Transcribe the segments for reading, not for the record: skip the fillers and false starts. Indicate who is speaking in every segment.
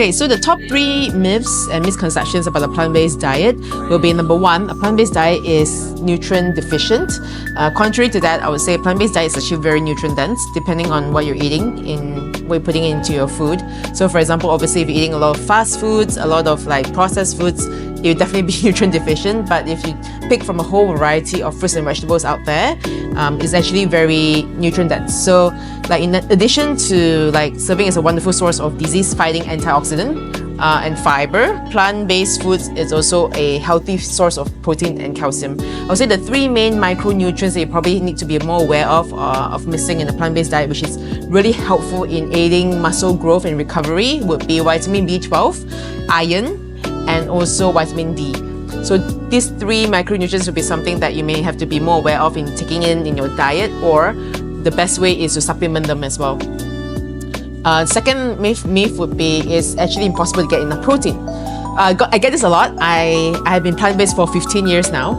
Speaker 1: Okay, so the top 3 myths and misconceptions about a plant-based diet will be: number 1, a plant-based diet is nutrient deficient. Contrary to that, I would say a plant-based diet is actually very nutrient dense, depending on what you're eating, what you're putting into your food. So for example, obviously if you're eating a lot of fast foods, a lot of like processed foods, it would definitely be nutrient deficient. But if you pick from a whole variety of fruits and vegetables out there, it's actually very nutrient dense. So like in addition to like serving as a wonderful source of disease-fighting antioxidant and fiber, plant-based foods is also a healthy source of protein and calcium. I would say the 3 main micronutrients that you probably need to be more aware of missing in a plant-based diet, which is really helpful in aiding muscle growth and recovery, would be vitamin B12, iron, and also vitamin D. So these 3 micronutrients will be something that you may have to be more aware of in taking in your diet, or the best way is to supplement them as well. Second myth would be it's actually impossible to get enough protein. I get this a lot. I have been plant-based for 15 years now.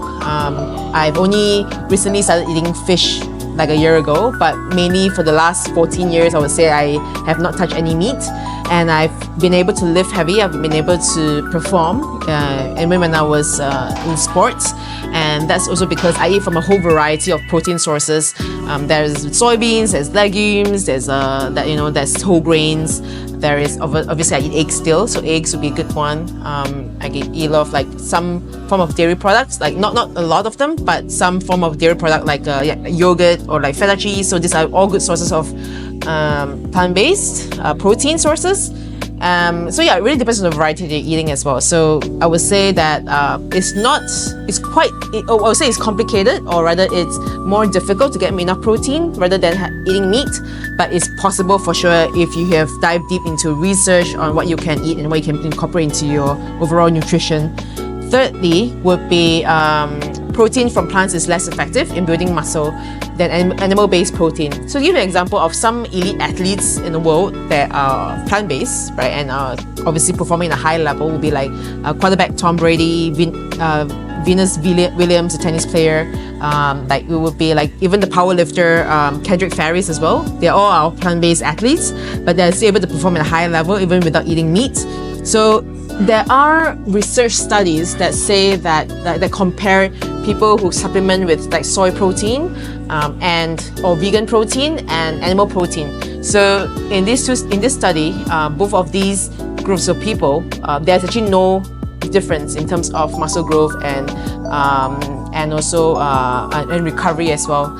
Speaker 1: I've only recently started eating fish like a year ago, but mainly for the last 14 years I would say I have not touched any meat, and I've been able to lift heavy. I've been able to perform and when I was in sports, and that's also because I eat from a whole variety of protein sources. There's soybeans, there's legumes, there's there's whole grains. There is obviously I eat eggs still, so eggs would be a good one. I eat a lot of like some form of dairy products, like not a lot of them, but some form of dairy product like yogurt or like feta cheese. So these are all good sources of plant-based protein sources. So yeah, it really depends on the variety that you're eating as well. So I would say that I would say it's complicated, or rather it's more difficult to get enough protein rather than eating meat, but it's possible for sure if you have dived deep into research on what you can eat and what you can incorporate into your overall nutrition. Thirdly would be protein from plants is less effective in building muscle than animal-based protein. So to give you an example of some elite athletes in the world that are plant-based, right, and are obviously performing at a high level, would be like quarterback Tom Brady, Venus Williams, a tennis player, like it would be like even the powerlifter Kendrick Farris as well. They're all our plant-based athletes, but they're still able to perform at a high level even without eating meat. So there are research studies that say that compare people who supplement with like soy protein or vegan protein and animal protein. So in this study, both of these groups of people, there's actually no difference in terms of muscle growth and also and recovery as well.